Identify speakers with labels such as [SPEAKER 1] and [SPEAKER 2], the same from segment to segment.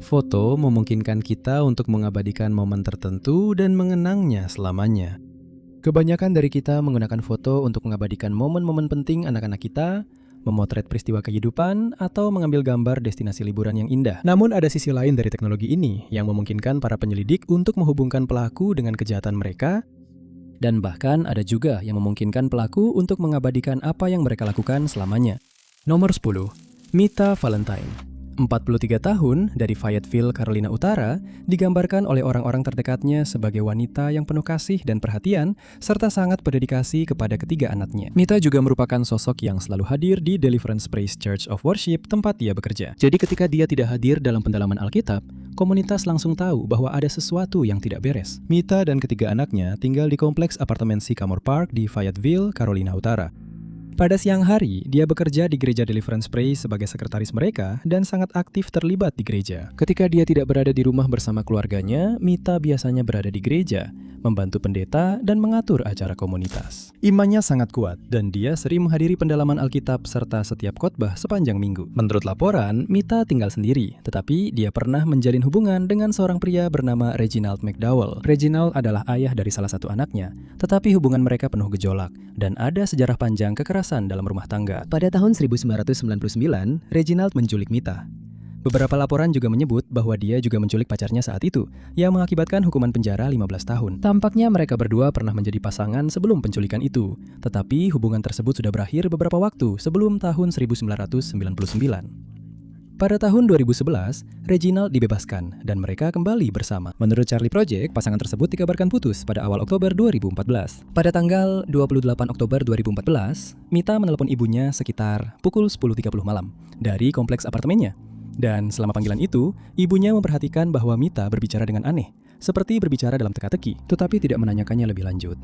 [SPEAKER 1] Foto memungkinkan kita untuk mengabadikan momen tertentu dan mengenangnya selamanya. Kebanyakan dari kita menggunakan foto untuk mengabadikan momen-momen penting anak-anak kita, memotret peristiwa kehidupan, atau mengambil gambar destinasi liburan yang indah. Namun ada sisi lain dari teknologi ini yang memungkinkan para penyelidik untuk menghubungkan pelaku dengan kejahatan mereka, dan bahkan ada juga yang memungkinkan pelaku untuk mengabadikan apa yang mereka lakukan selamanya. Nomor 10. Mita Valentine. 43 tahun dari Fayetteville, Carolina Utara, digambarkan oleh orang-orang terdekatnya sebagai wanita yang penuh kasih dan perhatian, serta sangat berdedikasi kepada ketiga anaknya. Mita juga merupakan sosok yang selalu hadir di Deliverance Praise Church of Worship, tempat dia bekerja. Jadi ketika dia tidak hadir dalam pendalaman Alkitab, komunitas langsung tahu bahwa ada sesuatu yang tidak beres. Mita dan ketiga anaknya tinggal di kompleks apartemen Sycamore Park di Fayetteville, Carolina Utara. Pada siang hari, dia bekerja di gereja Deliverance Praise sebagai sekretaris mereka dan sangat aktif terlibat di gereja. Ketika dia tidak berada di rumah bersama keluarganya, Mita biasanya berada di gereja, membantu pendeta, dan mengatur acara komunitas. Imannya sangat kuat, dan dia sering menghadiri pendalaman Alkitab serta setiap khotbah sepanjang minggu. Menurut laporan, Mita tinggal sendiri, tetapi dia pernah menjalin hubungan dengan seorang pria bernama Reginald McDowell. Reginald adalah ayah dari salah satu anaknya, tetapi hubungan mereka penuh gejolak, dan ada sejarah panjang kekerasan dalam rumah tangga. Pada tahun 1999, Reginald menculik Mita. Beberapa laporan juga menyebut bahwa dia juga menculik pacarnya saat itu, yang mengakibatkan hukuman penjara 15 tahun. Tampaknya mereka berdua pernah menjadi pasangan sebelum penculikan itu, tetapi hubungan tersebut sudah berakhir beberapa waktu sebelum tahun 1999. Pada tahun 2011, Reginald dibebaskan dan mereka kembali bersama. Menurut Charlie Project, pasangan tersebut dikabarkan putus pada awal Oktober 2014. Pada tanggal 28 Oktober 2014, Mita menelepon ibunya sekitar pukul 10.30 malam dari kompleks apartemennya. Dan selama panggilan itu, ibunya memperhatikan bahwa Mita berbicara dengan aneh, seperti berbicara dalam teka-teki, tetapi tidak menanyakannya lebih lanjut.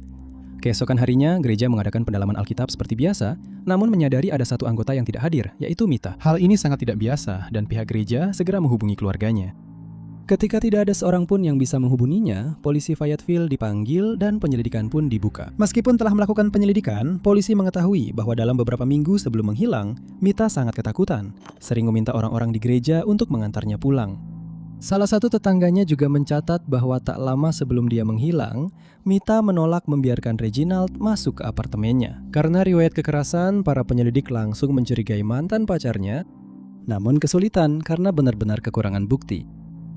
[SPEAKER 1] Keesokan harinya, gereja mengadakan pendalaman Alkitab seperti biasa, namun menyadari ada satu anggota yang tidak hadir, yaitu Mita. Hal ini sangat tidak biasa, dan pihak gereja segera menghubungi keluarganya. Ketika tidak ada seorang pun yang bisa menghubunginya, polisi Fayetteville dipanggil dan penyelidikan pun dibuka. Meskipun telah melakukan penyelidikan, polisi mengetahui bahwa dalam beberapa minggu sebelum menghilang, Mita sangat ketakutan, sering meminta orang-orang di gereja untuk mengantarnya pulang. Salah satu tetangganya juga mencatat bahwa tak lama sebelum dia menghilang, Mita menolak membiarkan Reginald masuk ke apartemennya. Karena riwayat kekerasan, para penyelidik langsung mencurigai mantan pacarnya, namun kesulitan karena benar-benar kekurangan bukti.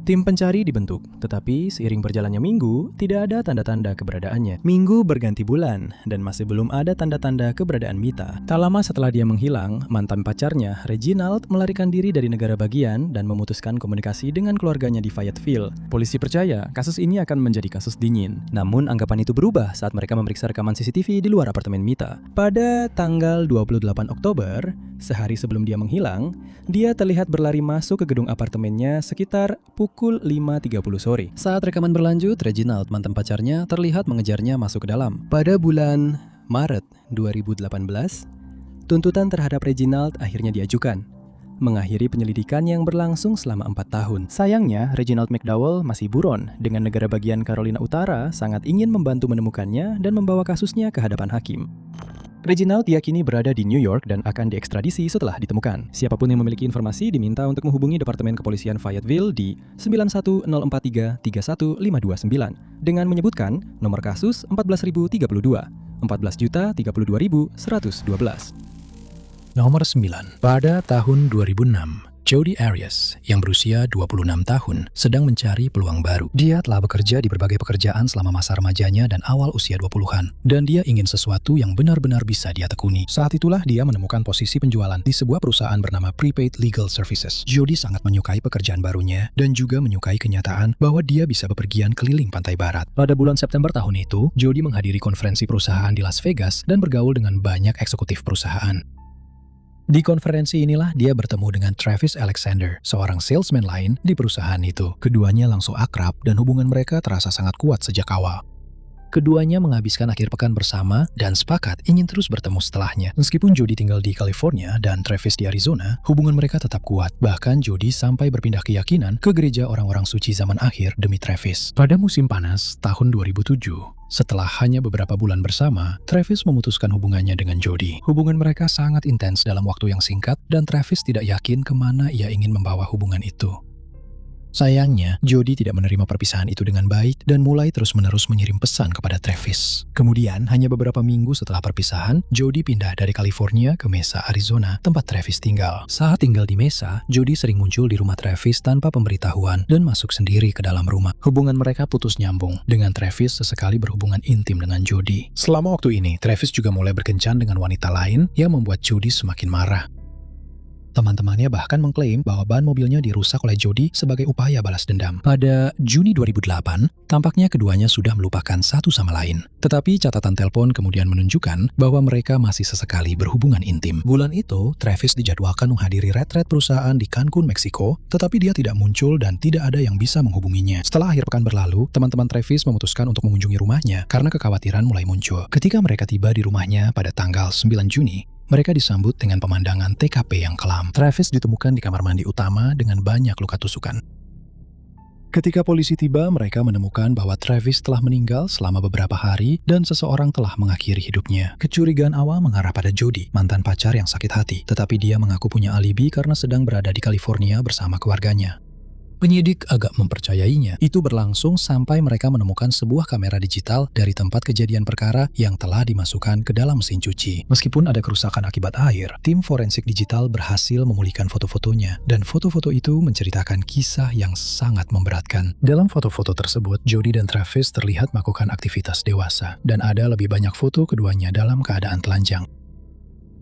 [SPEAKER 1] Tim pencari dibentuk, tetapi seiring berjalannya minggu, tidak ada tanda-tanda keberadaannya. Minggu berganti bulan, dan masih belum ada tanda-tanda keberadaan Mita. Tak lama setelah dia menghilang, mantan pacarnya, Reginald, melarikan diri dari negara bagian dan memutuskan komunikasi dengan keluarganya di Fayetteville. Polisi percaya kasus ini akan menjadi kasus dingin. Namun anggapan itu berubah saat mereka memeriksa rekaman CCTV di luar apartemen Mita. Pada tanggal 28 Oktober, sehari sebelum dia menghilang, dia terlihat berlari masuk ke gedung apartemennya sekitar pukul 5.30 sore. Saat rekaman berlanjut, Reginald, mantan pacarnya, terlihat mengejarnya masuk ke dalam. Pada bulan Maret 2018, tuntutan terhadap Reginald akhirnya diajukan, mengakhiri penyelidikan yang berlangsung selama 4 tahun. Sayangnya, Reginald McDowell masih buron dengan negara bagian Carolina Utara sangat ingin membantu menemukannya dan membawa kasusnya ke hadapan hakim. Reginald diyakini berada di New York dan akan diekstradisi setelah ditemukan. Siapapun yang memiliki informasi diminta untuk menghubungi Departemen Kepolisian Fayetteville di 910433159 dengan menyebutkan nomor kasus 14032, 14.032.112.
[SPEAKER 2] Nomor 9. Pada tahun 2006, Jodi Arias, yang berusia 26 tahun, sedang mencari peluang baru. Dia telah bekerja di berbagai pekerjaan selama masa remajanya dan awal usia 20-an. Dan dia ingin sesuatu yang benar-benar bisa dia tekuni. Saat itulah dia menemukan posisi penjualan di sebuah perusahaan bernama Prepaid Legal Services. Jodi sangat menyukai pekerjaan barunya dan juga menyukai kenyataan bahwa dia bisa bepergian keliling pantai barat. Pada bulan September tahun itu, Jodi menghadiri konferensi perusahaan di Las Vegas dan bergaul dengan banyak eksekutif perusahaan. Di konferensi inilah dia bertemu dengan Travis Alexander, seorang salesman lain di perusahaan itu. Keduanya langsung akrab dan hubungan mereka terasa sangat kuat sejak awal. Keduanya menghabiskan akhir pekan bersama dan sepakat ingin terus bertemu setelahnya. Meskipun Jodi tinggal di California dan Travis di Arizona, hubungan mereka tetap kuat. Bahkan Jodi sampai berpindah keyakinan ke gereja orang-orang suci zaman akhir demi Travis. Pada musim panas tahun 2007, setelah hanya beberapa bulan bersama, Travis memutuskan hubungannya dengan Jodi. Hubungan mereka sangat intens dalam waktu yang singkat dan Travis tidak yakin kemana ia ingin membawa hubungan itu. Sayangnya, Jody tidak menerima perpisahan itu dengan baik dan mulai terus-menerus mengirim pesan kepada Travis. Kemudian, hanya beberapa minggu setelah perpisahan, Jody pindah dari California ke Mesa, Arizona, tempat Travis tinggal. Saat tinggal di Mesa, Jody sering muncul di rumah Travis tanpa pemberitahuan dan masuk sendiri ke dalam rumah. Hubungan mereka putus nyambung, dengan Travis sesekali berhubungan intim dengan Jody. Selama waktu ini, Travis juga mulai berkencan dengan wanita lain yang membuat Jody semakin marah. Teman-temannya bahkan mengklaim bahwa ban mobilnya dirusak oleh Jody sebagai upaya balas dendam. Pada Juni 2008, tampaknya keduanya sudah melupakan satu sama lain. Tetapi catatan telepon kemudian menunjukkan bahwa mereka masih sesekali berhubungan intim. Bulan itu, Travis dijadwalkan menghadiri retret perusahaan di Cancun, Meksiko, tetapi dia tidak muncul dan tidak ada yang bisa menghubunginya. Setelah akhir pekan berlalu, teman-teman Travis memutuskan untuk mengunjungi rumahnya karena kekhawatiran mulai muncul. Ketika mereka tiba di rumahnya pada tanggal 9 Juni, mereka disambut dengan pemandangan TKP yang kelam. Travis ditemukan di kamar mandi utama dengan banyak luka tusukan. Ketika polisi tiba, mereka menemukan bahwa Travis telah meninggal selama beberapa hari dan seseorang telah mengakhiri hidupnya. Kecurigaan awal mengarah pada Jody, mantan pacar yang sakit hati, tetapi dia mengaku punya alibi karena sedang berada di California bersama keluarganya. Penyidik agak mempercayainya. Itu berlangsung sampai mereka menemukan sebuah kamera digital dari tempat kejadian perkara yang telah dimasukkan ke dalam mesin cuci. Meskipun ada kerusakan akibat air, tim forensik digital berhasil memulihkan foto-fotonya, dan foto-foto itu menceritakan kisah yang sangat memberatkan. Dalam foto-foto tersebut, Jody dan Travis terlihat melakukan aktivitas dewasa, dan ada lebih banyak foto keduanya dalam keadaan telanjang.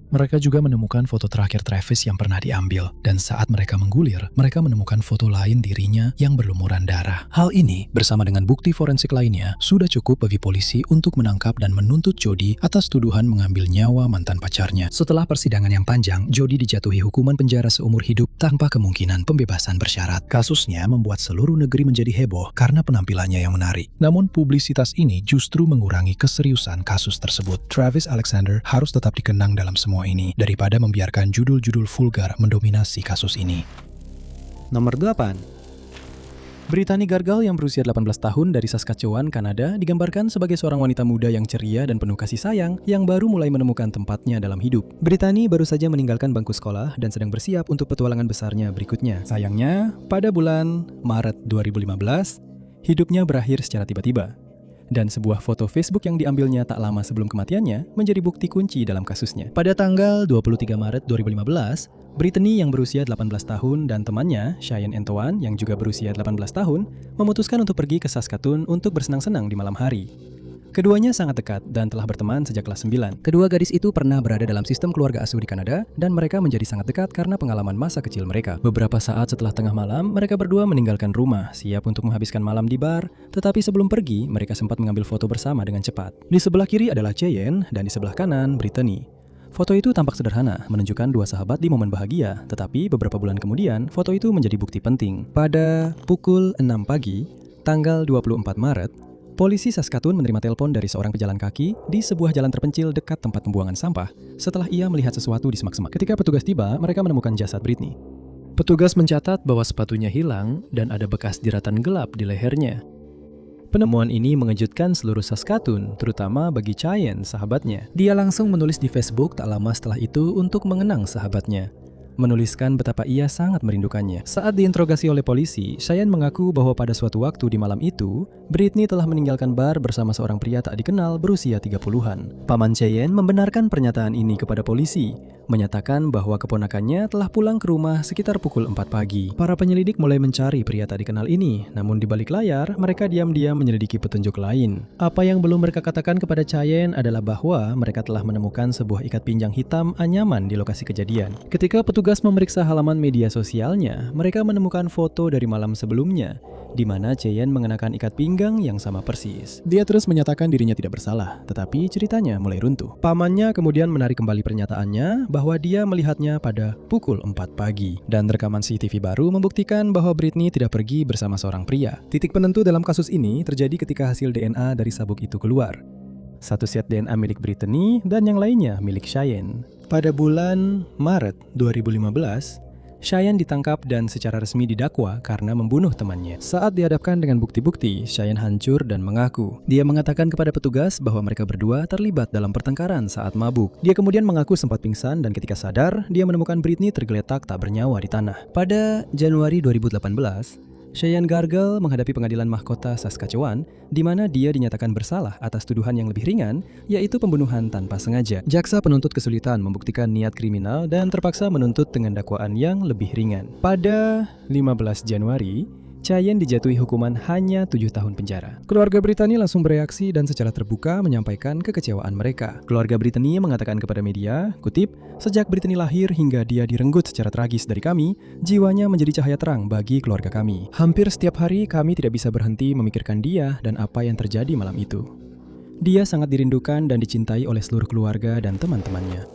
[SPEAKER 2] Mereka juga menemukan foto terakhir Travis yang pernah diambil, dan saat mereka menggulir, mereka menemukan foto lain dirinya yang berlumuran darah. Hal ini, bersama dengan bukti forensik lainnya, sudah cukup bagi polisi untuk menangkap dan menuntut Jody atas tuduhan mengambil nyawa mantan pacarnya. Setelah persidangan yang panjang, Jody dijatuhi hukuman penjara seumur hidup tanpa kemungkinan pembebasan bersyarat. Kasusnya membuat seluruh negeri menjadi heboh karena penampilannya yang menarik. Namun publisitas ini justru mengurangi keseriusan kasus tersebut. Travis Alexander harus tetap dikenang dalam semua ini daripada membiarkan judul-judul vulgar mendominasi kasus ini.
[SPEAKER 1] Nomor 8. Brittany Gargal yang berusia 18 tahun dari Saskatchewan, Kanada, digambarkan sebagai seorang wanita muda yang ceria dan penuh kasih sayang yang baru mulai menemukan tempatnya dalam hidup. Brittany baru saja meninggalkan bangku sekolah dan sedang bersiap untuk petualangan besarnya berikutnya. Sayangnya, pada bulan Maret 2015, hidupnya berakhir secara tiba-tiba. Dan sebuah foto Facebook yang diambilnya tak lama sebelum kematiannya menjadi bukti kunci dalam kasusnya. Pada tanggal 23 Maret 2015, Brittany yang berusia 18 tahun dan temannya, Cheyenne Antoine yang juga berusia 18 tahun, memutuskan untuk pergi ke Saskatoon untuk bersenang-senang di malam hari. Keduanya sangat dekat dan telah berteman sejak kelas 9. Kedua gadis itu pernah berada dalam sistem keluarga asuh di Kanada dan mereka menjadi sangat dekat karena pengalaman masa kecil mereka. Beberapa saat setelah tengah malam, mereka berdua meninggalkan rumah, siap untuk menghabiskan malam di bar, tetapi sebelum pergi, mereka sempat mengambil foto bersama dengan cepat. Di sebelah kiri adalah Cheyenne dan di sebelah kanan Brittany. Foto itu tampak sederhana, menunjukkan dua sahabat di momen bahagia, tetapi beberapa bulan kemudian, foto itu menjadi bukti penting. Pada pukul 6 pagi, tanggal 24 Maret, polisi Saskatoon menerima telepon dari seorang pejalan kaki di sebuah jalan terpencil dekat tempat pembuangan sampah setelah ia melihat sesuatu di semak-semak. Ketika petugas tiba, mereka menemukan jasad Brittany. Petugas mencatat bahwa sepatunya hilang dan ada bekas jeratan gelap di lehernya. Penemuan ini mengejutkan seluruh Saskatoon, terutama bagi Cheyenne, sahabatnya. Dia langsung menulis di Facebook tak lama setelah itu untuk mengenang sahabatnya, menuliskan betapa ia sangat merindukannya. Saat diinterogasi oleh polisi, Cheyenne mengaku bahwa pada suatu waktu di malam itu, Brittany telah meninggalkan bar bersama seorang pria tak dikenal berusia 30-an. Paman Cheyenne membenarkan pernyataan ini kepada polisi, menyatakan bahwa keponakannya telah pulang ke rumah sekitar pukul 4 pagi. Para penyelidik mulai mencari pria tak dikenal ini, namun di balik layar, mereka diam-diam menyelidiki petunjuk lain. Apa yang belum mereka katakan kepada Cheyenne adalah bahwa mereka telah menemukan sebuah ikat pinggang hitam anyaman di lokasi kejadian. Ketika petugas memeriksa halaman media sosialnya, mereka menemukan foto dari malam sebelumnya, di mana Cheyenne mengenakan ikat pinggang yang sama persis. Dia terus menyatakan dirinya tidak bersalah, tetapi ceritanya mulai runtuh. Pamannya kemudian menarik kembali pernyataannya bahwa dia melihatnya pada pukul 4 pagi. Dan rekaman CCTV baru membuktikan bahwa Brittany tidak pergi bersama seorang pria. Titik penentu dalam kasus ini terjadi ketika hasil DNA dari sabuk itu keluar. Satu set DNA milik Brittany dan yang lainnya milik Cheyenne. Pada bulan Maret 2015, Cheyenne ditangkap dan secara resmi didakwa karena membunuh temannya. Saat dihadapkan dengan bukti-bukti, Cheyenne hancur dan mengaku. Dia mengatakan kepada petugas bahwa mereka berdua terlibat dalam pertengkaran saat mabuk. Dia kemudian mengaku sempat pingsan dan ketika sadar, dia menemukan Brittany tergeletak tak bernyawa di tanah. Pada Januari 2018, Cheyenne Gargle menghadapi pengadilan mahkota Saskatchewan, di mana dia dinyatakan bersalah atas tuduhan yang lebih ringan, yaitu pembunuhan tanpa sengaja. Jaksa penuntut kesulitan membuktikan niat kriminal dan terpaksa menuntut dengan dakwaan yang lebih ringan. Pada 15 Januari, Cheyenne dijatuhi hukuman hanya 7 tahun penjara. Keluarga Brittany langsung bereaksi dan secara terbuka menyampaikan kekecewaan mereka. Keluarga Brittany mengatakan kepada media, kutip, "Sejak Brittany lahir hingga dia direnggut secara tragis dari kami, jiwanya menjadi cahaya terang bagi keluarga kami. Hampir setiap hari kami tidak bisa berhenti memikirkan dia dan apa yang terjadi malam itu. Dia sangat dirindukan dan dicintai oleh seluruh keluarga dan teman-temannya."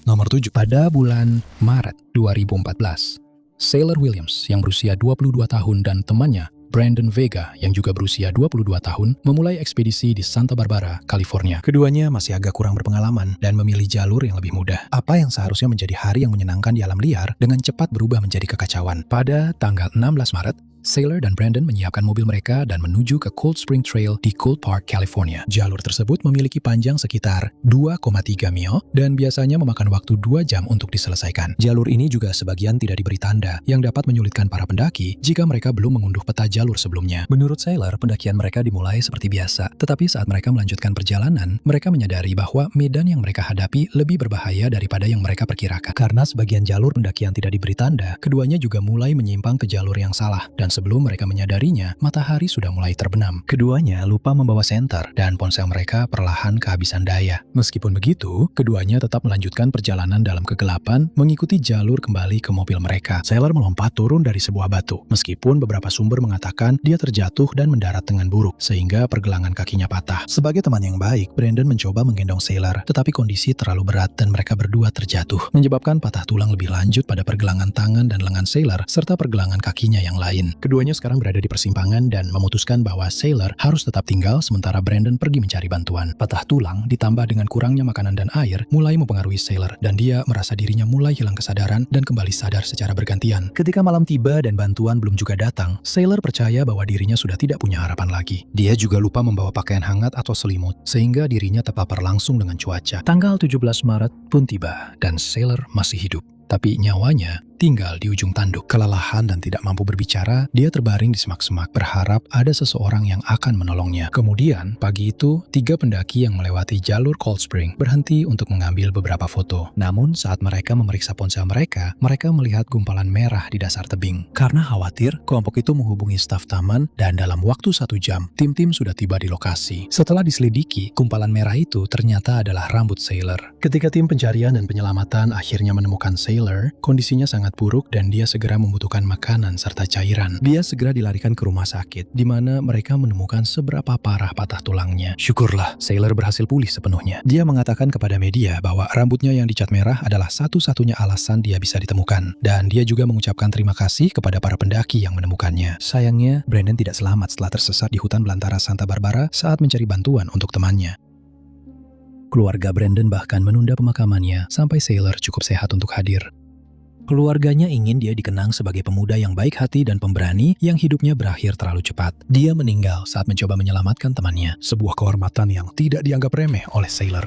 [SPEAKER 2] Nomor 7. Pada bulan Maret 2014, Sailor Williams yang berusia 22 tahun dan temannya, Brandon Vega yang juga berusia 22 tahun, memulai ekspedisi di Santa Barbara, California. Keduanya masih agak kurang berpengalaman dan memilih jalur yang lebih mudah. Apa yang seharusnya menjadi hari yang menyenangkan di alam liar dengan cepat berubah menjadi kekacauan. Pada tanggal 16 Maret, Sailor dan Brandon menyiapkan mobil mereka dan menuju ke Cold Spring Trail di Cold Park, California. Jalur tersebut memiliki panjang sekitar 2,3 mil dan biasanya memakan waktu 2 jam untuk diselesaikan. Jalur ini juga sebagian tidak diberi tanda yang dapat menyulitkan para pendaki jika mereka belum mengunduh peta jalur sebelumnya. Menurut Sailor, pendakian mereka dimulai seperti biasa, tetapi saat mereka melanjutkan perjalanan, mereka menyadari bahwa medan yang mereka hadapi lebih berbahaya daripada yang mereka perkirakan. Karena sebagian jalur pendakian tidak diberi tanda, keduanya juga mulai menyimpang ke jalur yang salah dan sebelum mereka menyadarinya, matahari sudah mulai terbenam. Keduanya lupa membawa senter dan ponsel mereka perlahan kehabisan daya. Meskipun begitu, keduanya tetap melanjutkan perjalanan dalam kegelapan, mengikuti jalur kembali ke mobil mereka. Sailor melompat turun dari sebuah batu, meskipun beberapa sumber mengatakan dia terjatuh dan mendarat dengan buruk, sehingga pergelangan kakinya patah. Sebagai teman yang baik, Brandon mencoba menggendong Sailor, tetapi kondisi terlalu berat dan mereka berdua terjatuh, menyebabkan patah tulang lebih lanjut pada pergelangan tangan dan lengan Sailor, serta pergelangan kakinya yang lain. Keduanya sekarang berada di persimpangan dan memutuskan bahwa Sailor harus tetap tinggal sementara Brandon pergi mencari bantuan. Patah tulang ditambah dengan kurangnya makanan dan air mulai mempengaruhi Sailor dan dia merasa dirinya mulai hilang kesadaran dan kembali sadar secara bergantian. Ketika malam tiba dan bantuan belum juga datang, Sailor percaya bahwa dirinya sudah tidak punya harapan lagi. Dia juga lupa membawa pakaian hangat atau selimut sehingga dirinya terpapar langsung dengan cuaca. Tanggal 17 Maret pun tiba dan Sailor masih hidup, tapi nyawanya tinggal di ujung tanduk. Kelelahan dan tidak mampu berbicara, dia terbaring di semak-semak berharap ada seseorang yang akan menolongnya. Kemudian, pagi itu, 3 pendaki yang melewati jalur Cold Spring berhenti untuk mengambil beberapa foto. Namun, saat mereka memeriksa ponsel mereka melihat gumpalan merah di dasar tebing. Karena khawatir, kelompok itu menghubungi staf taman dan dalam waktu 1 jam, tim-tim sudah tiba di lokasi. Setelah diselidiki, gumpalan merah itu ternyata adalah rambut Sailor. Ketika tim pencarian dan penyelamatan akhirnya menemukan Sailor, kondisinya sangat buruk dan dia segera membutuhkan makanan serta cairan. Dia segera dilarikan ke rumah sakit, di mana mereka menemukan seberapa parah patah tulangnya. Syukurlah, Sailor berhasil pulih sepenuhnya. Dia mengatakan kepada media bahwa rambutnya yang dicat merah adalah satu-satunya alasan dia bisa ditemukan. Dan dia juga mengucapkan terima kasih kepada para pendaki yang menemukannya. Sayangnya, Brandon tidak selamat setelah tersesat di hutan belantara Santa Barbara saat mencari bantuan untuk temannya. Keluarga Brandon bahkan menunda pemakamannya sampai Sailor cukup sehat untuk hadir. Keluarganya ingin dia dikenang sebagai pemuda yang baik hati dan pemberani yang hidupnya berakhir terlalu cepat. Dia meninggal saat mencoba menyelamatkan temannya, sebuah kehormatan yang tidak dianggap remeh oleh Sailor.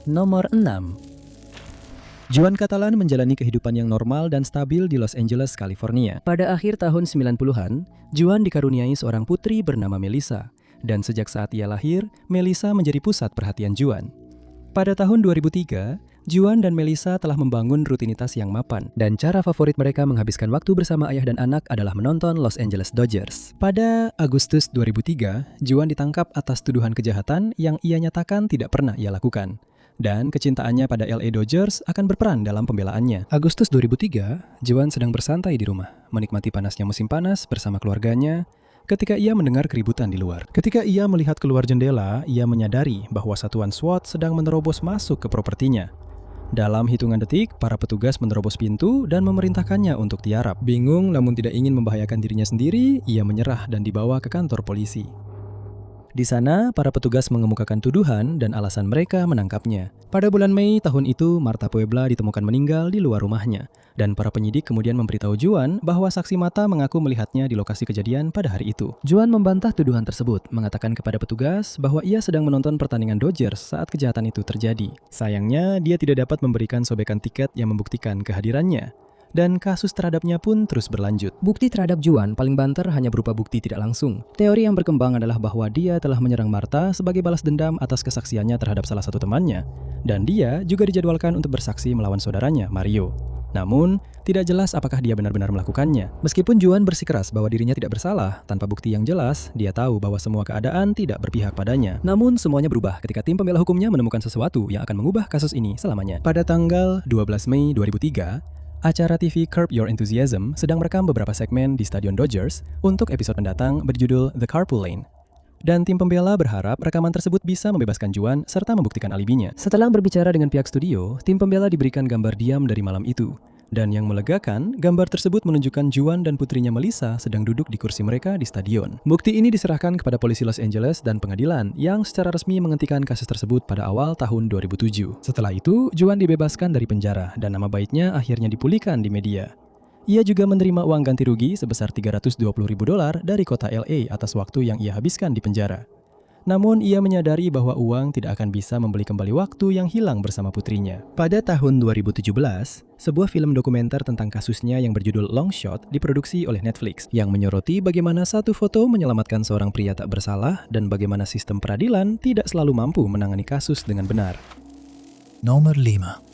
[SPEAKER 1] Nomor 6. Juan Catalan menjalani kehidupan yang normal dan stabil di Los Angeles, California. Pada akhir tahun 90-an, Juan dikaruniai seorang putri bernama Melissa. Dan sejak saat ia lahir, Melissa menjadi pusat perhatian Juan. Pada tahun 2003, Juan dan Melissa telah membangun rutinitas yang mapan, dan cara favorit mereka menghabiskan waktu bersama ayah dan anak adalah menonton Los Angeles Dodgers. Pada Agustus 2003, Juan ditangkap atas tuduhan kejahatan yang ia nyatakan tidak pernah ia lakukan. Dan kecintaannya pada LA Dodgers akan berperan dalam pembelaannya. Agustus 2003, Juan sedang bersantai di rumah, menikmati panasnya musim panas bersama keluarganya, ketika ia mendengar keributan di luar. Ketika ia melihat keluar jendela, ia menyadari bahwa satuan SWAT sedang menerobos masuk ke propertinya. Dalam hitungan detik, para petugas menerobos pintu dan memerintahkannya untuk tiarap. Bingung namun tidak ingin membahayakan dirinya sendiri, ia menyerah dan dibawa ke kantor polisi. Di sana, para petugas mengemukakan tuduhan dan alasan mereka menangkapnya. Pada bulan Mei tahun itu, Marta Puebla ditemukan meninggal di luar rumahnya. Dan para penyidik kemudian memberitahu Juan bahwa saksi mata mengaku melihatnya di lokasi kejadian pada hari itu. Juan membantah tuduhan tersebut, mengatakan kepada petugas bahwa ia sedang menonton pertandingan Dodgers saat kejahatan itu terjadi. Sayangnya, dia tidak dapat memberikan sobekan tiket yang membuktikan kehadirannya. dan kasus terhadapnya pun terus berlanjut. Bukti terhadap Juan paling banter hanya berupa bukti tidak langsung. Teori yang berkembang adalah bahwa dia telah menyerang Martha sebagai balas dendam atas kesaksiannya terhadap salah satu temannya, dan dia juga dijadwalkan untuk bersaksi melawan saudaranya, Mario. Namun, tidak jelas apakah dia benar-benar melakukannya. Meskipun Juan bersikeras bahwa dirinya tidak bersalah, tanpa bukti yang jelas, dia tahu bahwa semua keadaan tidak berpihak padanya. Namun, semuanya berubah ketika tim pembela hukumnya menemukan sesuatu yang akan mengubah kasus ini selamanya. Pada tanggal 12 Mei 2003, acara TV Curb Your Enthusiasm sedang merekam beberapa segmen di Stadion Dodgers untuk episode mendatang berjudul The Carpool Lane. Dan tim pembela berharap rekaman tersebut bisa membebaskan Juan serta membuktikan alibinya. Setelah berbicara dengan pihak studio, tim pembela diberikan gambar diam dari malam itu. Dan yang melegakan, gambar tersebut menunjukkan Juan dan putrinya Melissa sedang duduk di kursi mereka di stadion. Bukti ini diserahkan kepada polisi Los Angeles dan pengadilan yang secara resmi menghentikan kasus tersebut pada awal tahun 2007. Setelah itu, Juan dibebaskan dari penjara dan nama baiknya akhirnya dipulihkan di media. Ia juga menerima uang ganti rugi sebesar $320.000 dari kota LA atas waktu yang ia habiskan di penjara. Namun ia menyadari bahwa uang tidak akan bisa membeli kembali waktu yang hilang bersama putrinya. Pada tahun 2017, sebuah film dokumenter tentang kasusnya yang berjudul Long Shot diproduksi oleh Netflix yang menyoroti bagaimana satu foto menyelamatkan seorang pria tak bersalah dan bagaimana sistem peradilan tidak selalu mampu menangani kasus dengan benar.
[SPEAKER 2] Nomor 5.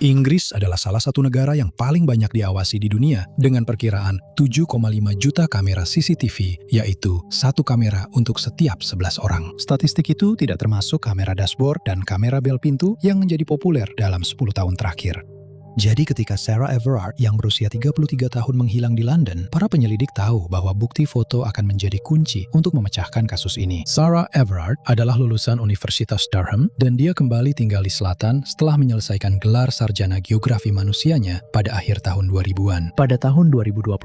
[SPEAKER 2] Inggris adalah salah satu negara yang paling banyak diawasi di dunia dengan perkiraan 7,5 juta kamera CCTV, yaitu satu kamera untuk setiap 11 orang. Statistik itu tidak termasuk kamera dashboard dan kamera bel pintu yang menjadi populer dalam 10 tahun terakhir. Jadi ketika Sarah Everard yang berusia 33 tahun menghilang di London, para penyelidik tahu bahwa bukti foto akan menjadi kunci untuk memecahkan kasus ini. Sarah Everard adalah lulusan Universitas Durham dan dia kembali tinggal di selatan setelah menyelesaikan gelar sarjana geografi manusianya pada akhir tahun 2000-an. Pada tahun 2021,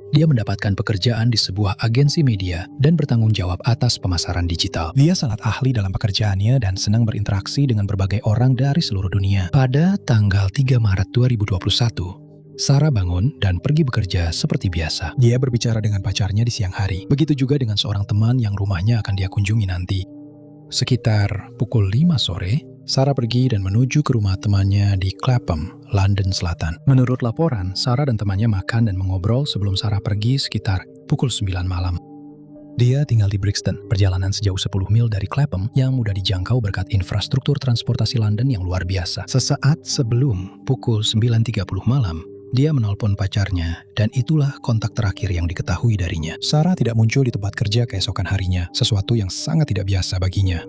[SPEAKER 2] dia mendapatkan pekerjaan di sebuah agensi media dan bertanggung jawab atas pemasaran digital. Dia sangat ahli dalam pekerjaannya dan senang berinteraksi dengan berbagai orang dari seluruh dunia. Pada tanggal 3 Maret 2021, Sarah bangun dan pergi bekerja seperti biasa. Dia berbicara dengan pacarnya di siang hari. Begitu juga dengan seorang teman yang rumahnya akan dia kunjungi nanti. Sekitar pukul 5 sore, Sarah pergi dan menuju ke rumah temannya di Clapham, London Selatan. Menurut laporan, Sarah dan temannya makan dan mengobrol sebelum Sarah pergi sekitar pukul 9 malam. Dia tinggal di Brixton, perjalanan sejauh 10 mil dari Clapham yang mudah dijangkau berkat infrastruktur transportasi London yang luar biasa. Sesaat sebelum pukul 9.30 malam, dia menelpon pacarnya dan itulah kontak terakhir yang diketahui darinya. Sarah tidak muncul di tempat kerja keesokan harinya, sesuatu yang sangat tidak biasa baginya.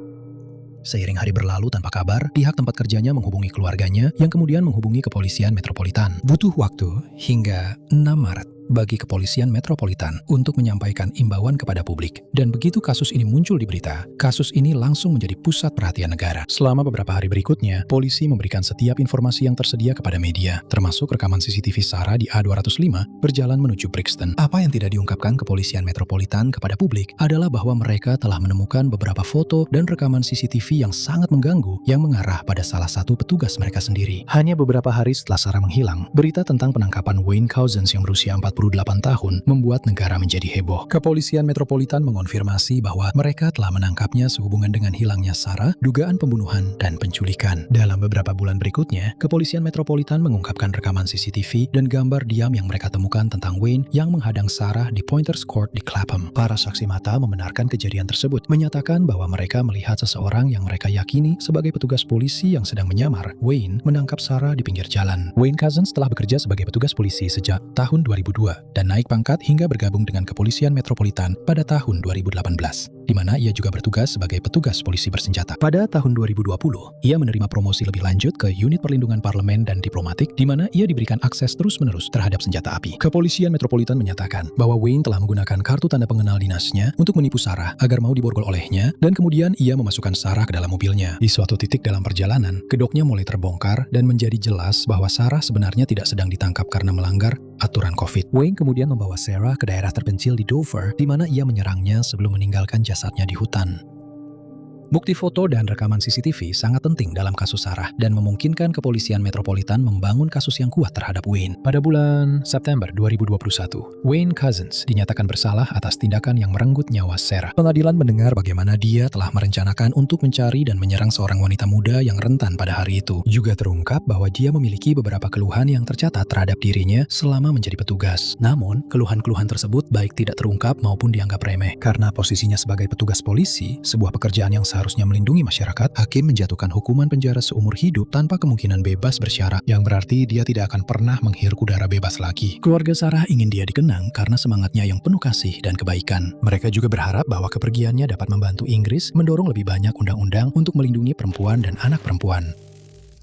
[SPEAKER 2] Seiring hari berlalu tanpa kabar, pihak tempat kerjanya menghubungi keluarganya yang kemudian menghubungi kepolisian metropolitan. Butuh waktu hingga 6 Maret bagi kepolisian metropolitan untuk menyampaikan imbauan kepada publik. Dan begitu kasus ini muncul di berita, kasus ini langsung menjadi pusat perhatian negara. Selama beberapa hari berikutnya, polisi memberikan setiap informasi yang tersedia kepada media, termasuk rekaman CCTV Sarah di A205 berjalan menuju Brixton. Apa yang tidak diungkapkan kepolisian metropolitan kepada publik adalah bahwa mereka telah menemukan beberapa foto dan rekaman CCTV yang sangat mengganggu yang mengarah pada salah satu petugas mereka sendiri. Hanya beberapa hari setelah Sarah menghilang, berita tentang penangkapan Wayne Couzens yang berusia 48 tahun membuat negara menjadi heboh. Kepolisian metropolitan mengonfirmasi bahwa mereka telah menangkapnya sehubungan dengan hilangnya Sarah, dugaan pembunuhan, dan penculikan. Dalam beberapa bulan berikutnya, kepolisian metropolitan mengungkapkan rekaman CCTV dan gambar diam yang mereka temukan tentang Wayne yang menghadang Sarah di Pointers Court di Clapham. Para saksi mata membenarkan kejadian tersebut, menyatakan bahwa mereka melihat seseorang yang mereka yakini sebagai petugas polisi yang sedang menyamar Wayne menangkap Sarah di pinggir jalan. Wayne Couzens telah bekerja sebagai petugas polisi sejak tahun 2002 dan naik pangkat hingga bergabung dengan kepolisian metropolitan pada tahun 2018, di mana ia juga bertugas sebagai petugas polisi bersenjata. Pada tahun 2020, ia menerima promosi lebih lanjut ke unit perlindungan parlemen dan diplomatik, di mana ia diberikan akses terus-menerus terhadap senjata api. Kepolisian metropolitan menyatakan bahwa Wayne telah menggunakan kartu tanda pengenal dinasnya untuk menipu Sarah agar mau diborgol olehnya, dan kemudian ia memasukkan Sarah ke dalam mobilnya. Di suatu titik dalam perjalanan, kedoknya mulai terbongkar dan menjadi jelas bahwa Sarah sebenarnya tidak sedang ditangkap karena melanggar aturan COVID. Wayne kemudian membawa Sarah ke daerah terpencil di Dover, di mana ia menyerangnya sebelum meninggalkan jasadnya di hutan. Bukti foto dan rekaman CCTV sangat penting dalam kasus Sarah dan memungkinkan kepolisian metropolitan membangun kasus yang kuat terhadap Wayne. Pada bulan September 2021, Wayne Couzens dinyatakan bersalah atas tindakan yang merenggut nyawa Sarah. Pengadilan mendengar bagaimana dia telah merencanakan untuk mencari dan menyerang seorang wanita muda yang rentan pada hari itu. Juga terungkap bahwa dia memiliki beberapa keluhan yang tercatat terhadap dirinya selama menjadi petugas. Namun, keluhan-keluhan tersebut baik tidak terungkap maupun dianggap remeh. Karena posisinya sebagai petugas polisi, sebuah pekerjaan yang seharusnya melindungi masyarakat, hakim menjatuhkan hukuman penjara seumur hidup tanpa kemungkinan bebas bersyarat, yang berarti dia tidak akan pernah menghirup udara bebas lagi. Keluarga Sarah ingin dia dikenang karena semangatnya yang penuh kasih dan kebaikan. Mereka juga berharap bahwa kepergiannya dapat membantu Inggris mendorong lebih banyak undang-undang untuk melindungi perempuan dan anak perempuan.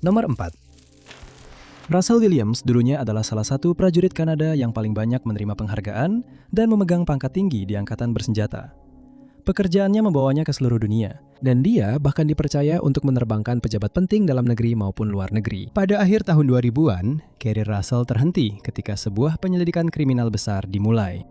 [SPEAKER 1] Nomor 4. Russell Williams dulunya adalah salah satu prajurit Kanada yang paling banyak menerima penghargaan dan memegang pangkat tinggi di angkatan bersenjata. Pekerjaannya membawanya ke seluruh dunia, dan dia bahkan dipercaya untuk menerbangkan pejabat penting dalam negeri maupun luar negeri. Pada akhir tahun 2000-an, karir Russell terhenti ketika sebuah penyelidikan kriminal besar dimulai.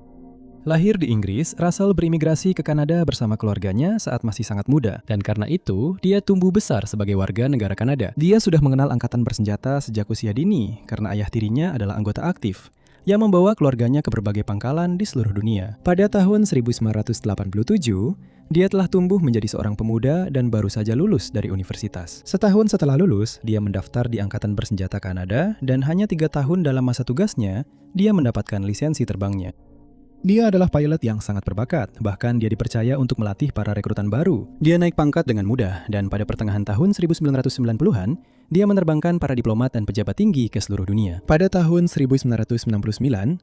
[SPEAKER 1] Lahir di Inggris, Russell berimigrasi ke Kanada bersama keluarganya saat masih sangat muda, dan karena itu, dia tumbuh besar sebagai warga negara Kanada. Dia sudah mengenal angkatan bersenjata sejak usia dini, karena ayah tirinya adalah anggota aktif, yang membawa keluarganya ke berbagai pangkalan di seluruh dunia. Pada tahun 1987, dia telah tumbuh menjadi seorang pemuda dan baru saja lulus dari universitas. Setahun setelah lulus, dia mendaftar di Angkatan Bersenjata Kanada dan hanya 3 tahun dalam masa tugasnya, dia mendapatkan lisensi terbangnya. Dia adalah pilot yang sangat berbakat, bahkan dia dipercaya untuk melatih para rekrutan baru. Dia naik pangkat dengan mudah, dan pada pertengahan tahun 1990-an, dia menerbangkan para diplomat dan pejabat tinggi ke seluruh dunia. Pada tahun 1999,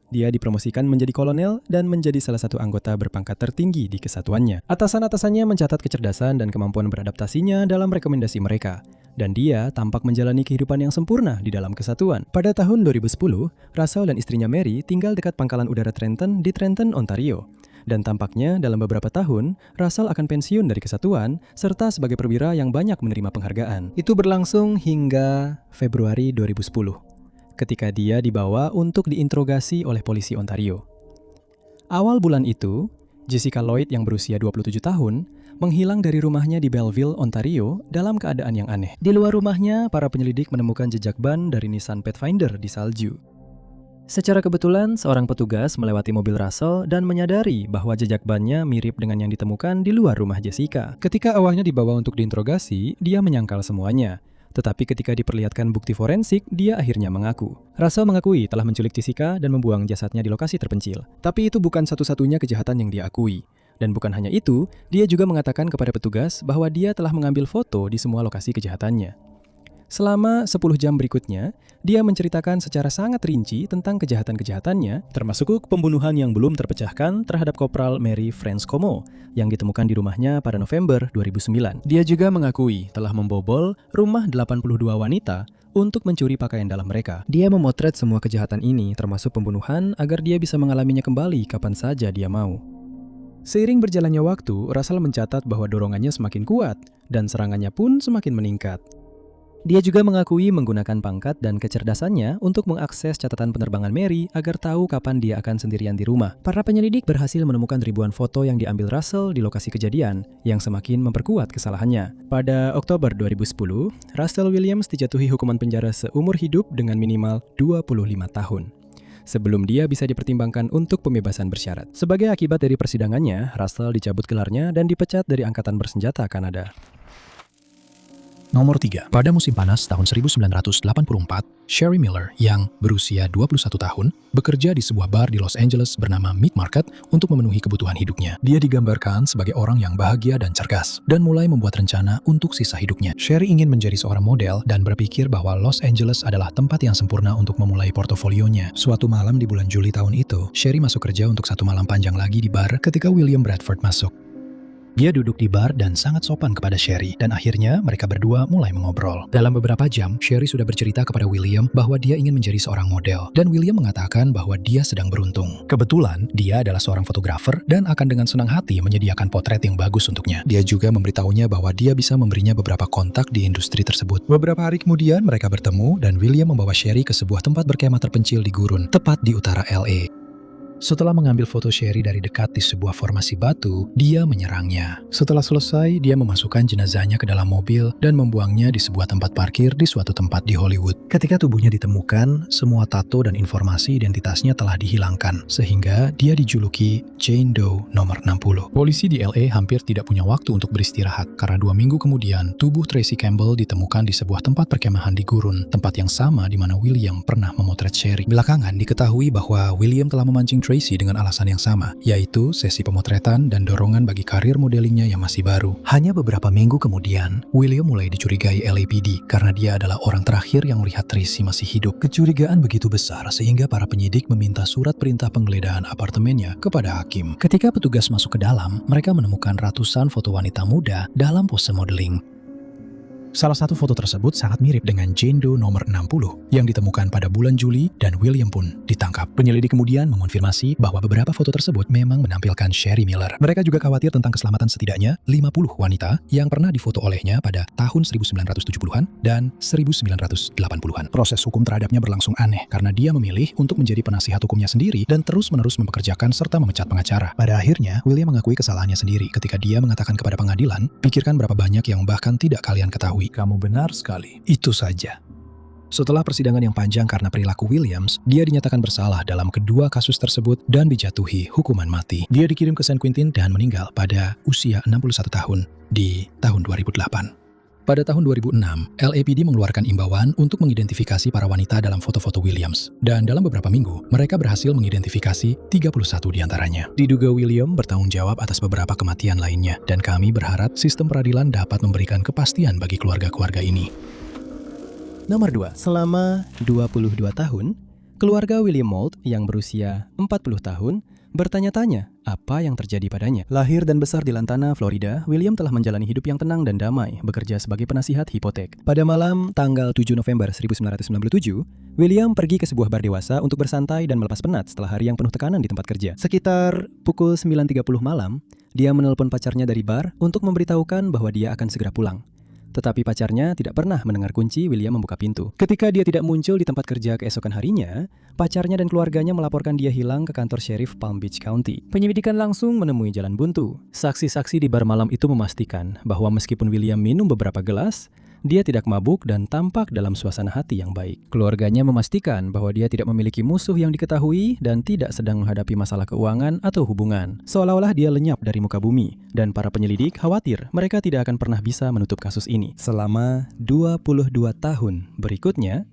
[SPEAKER 1] dia dipromosikan menjadi kolonel dan menjadi salah satu anggota berpangkat tertinggi di kesatuannya. Atasan-atasannya mencatat kecerdasan dan kemampuan beradaptasinya dalam rekomendasi mereka, dan dia tampak menjalani kehidupan yang sempurna di dalam kesatuan. Pada tahun 2010, Russell dan istrinya Mary tinggal dekat pangkalan udara Trenton di Trenton, Ontario. Dan tampaknya dalam beberapa tahun, Russell akan pensiun dari kesatuan serta sebagai perwira yang banyak menerima penghargaan. Itu berlangsung hingga Februari 2010, ketika dia dibawa untuk diinterogasi oleh polisi Ontario. Awal bulan itu, Jessica Lloyd yang berusia 27 tahun menghilang dari rumahnya di Belleville, Ontario dalam keadaan yang aneh. Di luar rumahnya, para penyelidik menemukan jejak ban dari Nissan Pathfinder di salju. Secara kebetulan, seorang petugas melewati mobil Russell dan menyadari bahwa jejak bannya mirip dengan yang ditemukan di luar rumah Jessica. Ketika awalnya dibawa untuk diinterogasi, dia menyangkal semuanya. Tetapi ketika diperlihatkan bukti forensik, dia akhirnya mengaku. Russell mengakui telah menculik Jessica dan membuang jasadnya di lokasi terpencil. Tapi itu bukan satu-satunya kejahatan yang dia akui. Dan bukan hanya itu, dia juga mengatakan kepada petugas bahwa dia telah mengambil foto di semua lokasi kejahatannya. Selama 10 jam berikutnya, dia menceritakan secara sangat rinci tentang kejahatan-kejahatannya, termasuk pembunuhan yang belum terpecahkan terhadap Kopral Mary Franz Como yang ditemukan di rumahnya pada November 2009. Dia juga mengakui telah membobol rumah 82 wanita untuk mencuri pakaian dalam mereka. Dia memotret semua kejahatan ini, termasuk pembunuhan, agar dia bisa mengalaminya kembali kapan saja dia mau. Seiring berjalannya waktu, Russell mencatat bahwa dorongannya semakin kuat dan serangannya pun semakin meningkat. Dia juga mengakui menggunakan pangkat dan kecerdasannya untuk mengakses catatan penerbangan Mary agar tahu kapan dia akan sendirian di rumah. Para penyelidik berhasil menemukan ribuan foto yang diambil Russell di lokasi kejadian, yang semakin memperkuat kesalahannya. Pada Oktober 2010, Russell Williams dijatuhi hukuman penjara seumur hidup dengan minimal 25 tahun. Sebelum dia bisa dipertimbangkan untuk pembebasan bersyarat. Sebagai akibat dari persidangannya, Russell dicabut gelarnya dan dipecat dari Angkatan Bersenjata Kanada.
[SPEAKER 2] Nomor 3. Pada musim panas tahun 1984, Sherry Miller yang berusia 21 tahun bekerja di sebuah bar di Los Angeles bernama Meat Market untuk memenuhi kebutuhan hidupnya. Dia digambarkan sebagai orang yang bahagia dan cergas dan mulai membuat rencana untuk sisa hidupnya. Sherry ingin menjadi seorang model dan berpikir bahwa Los Angeles adalah tempat yang sempurna untuk memulai portofolionya. Suatu malam di bulan Juli tahun itu, Sherry masuk kerja untuk 1 malam panjang lagi di bar ketika William Bradford masuk. Dia duduk di bar dan sangat sopan kepada Sherry, dan akhirnya mereka berdua mulai mengobrol. Dalam beberapa jam, Sherry sudah bercerita kepada William bahwa dia ingin menjadi seorang model, dan William mengatakan bahwa dia sedang beruntung. Kebetulan, dia adalah seorang fotografer dan akan dengan senang hati menyediakan potret yang bagus untuknya. Dia juga memberitahunya bahwa dia bisa memberinya beberapa kontak di industri tersebut. Beberapa hari kemudian, mereka bertemu dan William membawa Sherry ke sebuah tempat berkemah terpencil di gurun, tepat di utara LA. Setelah mengambil foto Sherry dari dekat di sebuah formasi batu, dia menyerangnya. Setelah selesai, dia memasukkan jenazahnya ke dalam mobil dan membuangnya di sebuah tempat parkir di suatu tempat di Hollywood. Ketika tubuhnya ditemukan, semua tato dan informasi identitasnya telah dihilangkan, sehingga dia dijuluki Jane Doe nomor 60. Polisi di LA hampir tidak punya waktu untuk beristirahat, karena 2 minggu kemudian, tubuh Tracy Campbell ditemukan di sebuah tempat perkemahan di gurun, tempat yang sama di mana William pernah memotret Sherry. Belakangan diketahui bahwa William telah memancing Tracy dengan alasan yang sama, yaitu sesi pemotretan dan dorongan bagi karir modelingnya yang masih baru. Hanya beberapa minggu kemudian, William mulai dicurigai LAPD karena dia adalah orang terakhir yang melihat Tracy masih hidup. Kecurigaan begitu besar sehingga para penyidik meminta surat perintah penggeledahan apartemennya kepada hakim. Ketika petugas masuk ke dalam, mereka menemukan ratusan foto wanita muda dalam pose modeling. Salah satu foto tersebut sangat mirip dengan Jane Doe nomor 60 yang ditemukan pada bulan Juli dan William pun ditangkap. Penyelidik kemudian mengonfirmasi bahwa beberapa foto tersebut memang menampilkan Sherry Miller. Mereka juga khawatir tentang keselamatan setidaknya 50 wanita yang pernah difoto olehnya pada tahun 1970-an dan 1980-an. Proses hukum terhadapnya berlangsung aneh karena dia memilih untuk menjadi penasihat hukumnya sendiri dan terus-menerus mempekerjakan serta memecat pengacara. Pada akhirnya, William mengakui kesalahannya sendiri ketika dia mengatakan kepada pengadilan, "Pikirkan berapa banyak yang bahkan tidak kalian ketahui." Kamu benar sekali. Itu saja. Setelah persidangan yang panjang karena perilaku Williams, dia dinyatakan bersalah dalam kedua kasus tersebut dan dijatuhi hukuman mati. Dia dikirim ke San Quentin dan meninggal pada usia 61 tahun di tahun 2008. Pada tahun 2006, LAPD mengeluarkan imbauan untuk mengidentifikasi para wanita dalam foto-foto Williams. Dan dalam beberapa minggu, mereka berhasil mengidentifikasi 31 diantaranya. Diduga William bertanggung jawab atas beberapa kematian lainnya, dan kami berharap sistem peradilan dapat memberikan kepastian bagi keluarga-keluarga ini.
[SPEAKER 1] Nomor 2. Selama 22 tahun, keluarga William Moult yang berusia 40 tahun bertanya-tanya apa yang terjadi padanya. Lahir dan besar di Lantana, Florida, William telah menjalani hidup yang tenang dan damai, bekerja sebagai penasihat hipotek. Pada malam tanggal 7 November 1997, William pergi ke sebuah bar dewasa untuk bersantai dan melepas penat setelah hari yang penuh tekanan di tempat kerja. Sekitar pukul 9.30 malam, dia menelpon pacarnya dari bar untuk memberitahukan bahwa dia akan segera pulang. Tetapi pacarnya tidak pernah mendengar kunci William membuka pintu. Ketika dia tidak muncul di tempat kerja keesokan harinya, pacarnya dan keluarganya melaporkan dia hilang ke kantor Sheriff Palm Beach County. Penyelidikan langsung menemui jalan buntu. Saksi-saksi di bar malam itu memastikan bahwa meskipun William minum beberapa gelas, dia tidak mabuk dan tampak dalam suasana hati yang baik. Keluarganya memastikan bahwa dia tidak memiliki musuh yang diketahui dan tidak sedang menghadapi masalah keuangan atau hubungan. Seolah-olah dia lenyap dari muka bumi, dan para penyelidik khawatir mereka tidak akan pernah bisa menutup kasus ini. Selama 22 tahun berikutnya,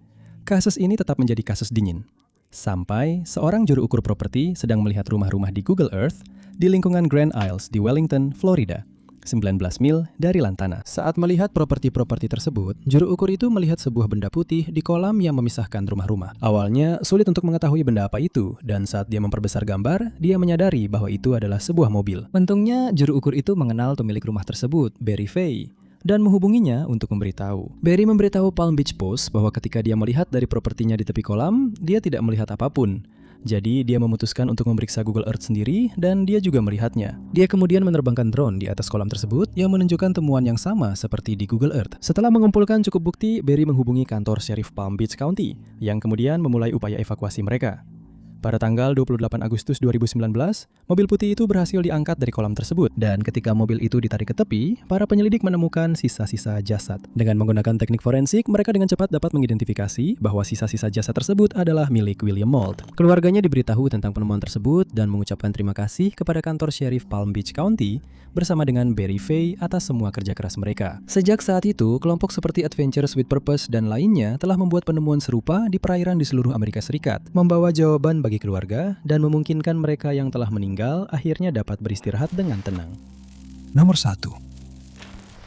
[SPEAKER 1] kasus ini tetap menjadi kasus dingin. Sampai seorang juru ukur properti sedang melihat rumah-rumah di Google Earth di lingkungan Grand Isles di Wellington, Florida, 19 mil dari Lantana. Saat melihat properti-properti tersebut, juru ukur itu melihat sebuah benda putih di kolam yang memisahkan rumah-rumah. Awalnya sulit untuk mengetahui benda apa itu, dan saat dia memperbesar gambar, dia menyadari bahwa itu adalah sebuah mobil. Untungnya, juru ukur itu mengenal pemilik rumah tersebut, Barry Fay, dan menghubunginya untuk memberitahu. Barry memberitahu Palm Beach Post bahwa ketika dia melihat dari propertinya di tepi kolam, dia tidak melihat apapun. Jadi dia memutuskan untuk memeriksa Google Earth sendiri dan dia juga melihatnya. Dia kemudian menerbangkan drone di atas kolam tersebut yang menunjukkan temuan yang sama seperti di Google Earth. Setelah mengumpulkan cukup bukti, Barry menghubungi kantor Sheriff Palm Beach County yang kemudian memulai upaya evakuasi mereka. Pada tanggal 28 Agustus 2019, mobil putih itu berhasil diangkat dari kolam tersebut. Dan ketika mobil itu ditarik ke tepi, para penyelidik menemukan sisa-sisa jasad. Dengan menggunakan teknik forensik, mereka dengan cepat dapat mengidentifikasi bahwa sisa-sisa jasad tersebut adalah milik William Moult. Keluarganya diberitahu tentang penemuan tersebut dan mengucapkan terima kasih kepada kantor Sheriff Palm Beach County bersama dengan Barry Fay atas semua kerja keras mereka. Sejak saat itu, kelompok seperti Adventures with Purpose dan lainnya telah membuat penemuan serupa di perairan di seluruh Amerika Serikat, membawa jawaban bagi keluarga dan memungkinkan mereka yang telah meninggal akhirnya dapat beristirahat dengan tenang.
[SPEAKER 2] Nomor 1.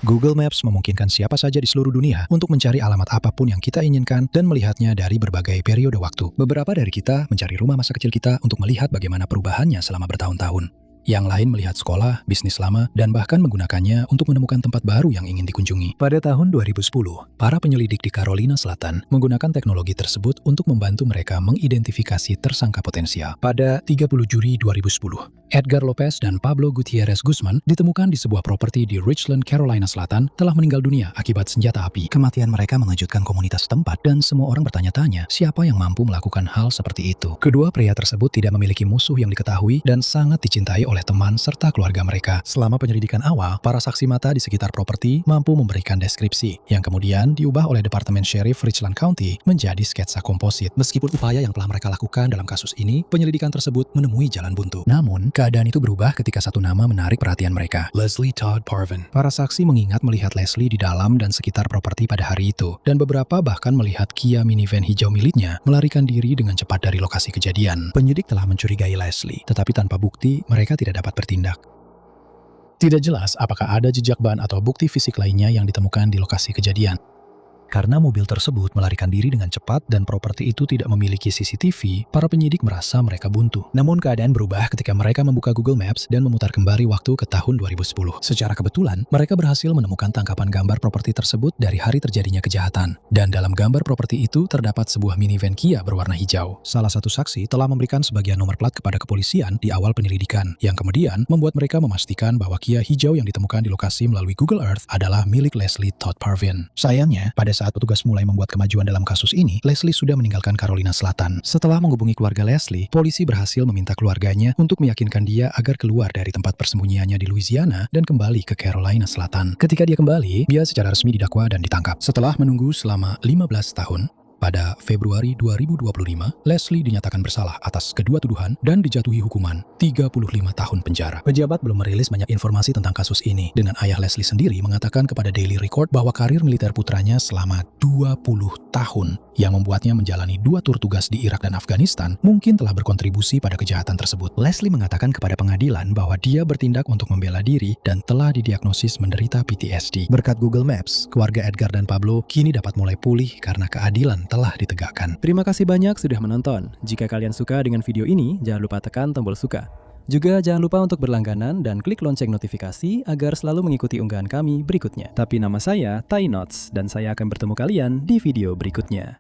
[SPEAKER 2] Google Maps memungkinkan siapa saja di seluruh dunia untuk mencari alamat apapun yang kita inginkan dan melihatnya dari berbagai periode waktu. Beberapa dari kita mencari rumah masa kecil kita untuk melihat bagaimana perubahannya selama bertahun-tahun. Yang lain melihat sekolah, bisnis lama, dan bahkan menggunakannya untuk menemukan tempat baru yang ingin dikunjungi. Pada tahun 2010, para penyelidik di Carolina Selatan menggunakan teknologi tersebut untuk membantu mereka mengidentifikasi tersangka potensial. Pada 30 Juli 2010, Edgar Lopez dan Pablo Gutierrez Guzman ditemukan di sebuah properti di Richland, Carolina Selatan telah meninggal dunia akibat senjata api. Kematian mereka mengejutkan komunitas tempat dan semua orang bertanya-tanya siapa yang mampu melakukan hal seperti itu. Kedua pria tersebut tidak memiliki musuh yang diketahui dan sangat dicintai oleh teman serta keluarga mereka. Selama penyelidikan awal, para saksi mata di sekitar properti mampu memberikan deskripsi yang kemudian diubah oleh Departemen Sheriff Richland County menjadi sketsa komposit. Meskipun upaya yang telah mereka lakukan dalam kasus ini, penyelidikan tersebut menemui jalan buntu. Namun, keadaan itu berubah ketika satu nama menarik perhatian mereka, Leslie Todd Parvin. Para saksi mengingat melihat Leslie di dalam dan sekitar properti pada hari itu, dan beberapa bahkan melihat Kia minivan hijau miliknya melarikan diri dengan cepat dari lokasi kejadian. Penyidik telah mencurigai Leslie, tetapi tanpa bukti, mereka tidak dapat bertindak. Tidak jelas apakah ada jejak ban atau bukti fisik lainnya yang ditemukan di lokasi kejadian. Karena mobil tersebut melarikan diri dengan cepat dan properti itu tidak memiliki CCTV, para penyidik merasa mereka buntu. Namun keadaan berubah ketika mereka membuka Google Maps dan memutar kembali waktu ke tahun 2010. Secara kebetulan, mereka berhasil menemukan tangkapan gambar properti tersebut dari hari terjadinya kejahatan. Dan dalam gambar properti itu terdapat sebuah minivan Kia berwarna hijau. Salah satu saksi telah memberikan sebagian nomor plat kepada kepolisian di awal penyelidikan, yang kemudian membuat mereka memastikan bahwa Kia hijau yang ditemukan di lokasi melalui Google Earth adalah milik Leslie Todd Parvin. Sayangnya, pada saat petugas mulai membuat kemajuan dalam kasus ini, Leslie sudah meninggalkan Carolina Selatan. Setelah menghubungi keluarga Leslie, polisi berhasil meminta keluarganya untuk meyakinkan dia agar keluar dari tempat persembunyiannya di Louisiana dan kembali ke Carolina Selatan. Ketika dia kembali, dia secara resmi didakwa dan ditangkap. Setelah menunggu selama 15 tahun, pada Februari 2025, Leslie dinyatakan bersalah atas kedua tuduhan dan dijatuhi hukuman 35 tahun penjara. Pejabat belum merilis banyak informasi tentang kasus ini, dengan ayah Leslie sendiri mengatakan kepada Daily Record bahwa karir militer putranya selama 20 tahun yang membuatnya menjalani 2 tur tugas di Irak dan Afghanistan mungkin telah berkontribusi pada kejahatan tersebut. Leslie mengatakan kepada pengadilan bahwa dia bertindak untuk membela diri dan telah didiagnosis menderita PTSD. Berkat Google Maps, keluarga Edgar dan Pablo kini dapat mulai pulih karena keadilan telah ditegakkan.
[SPEAKER 1] Terima kasih banyak sudah menonton. Jika kalian suka dengan video ini, jangan lupa tekan tombol suka. Juga jangan lupa untuk berlangganan dan klik lonceng notifikasi agar selalu mengikuti unggahan kami berikutnya. Tapi nama saya Tai Nots dan saya akan bertemu kalian di video berikutnya.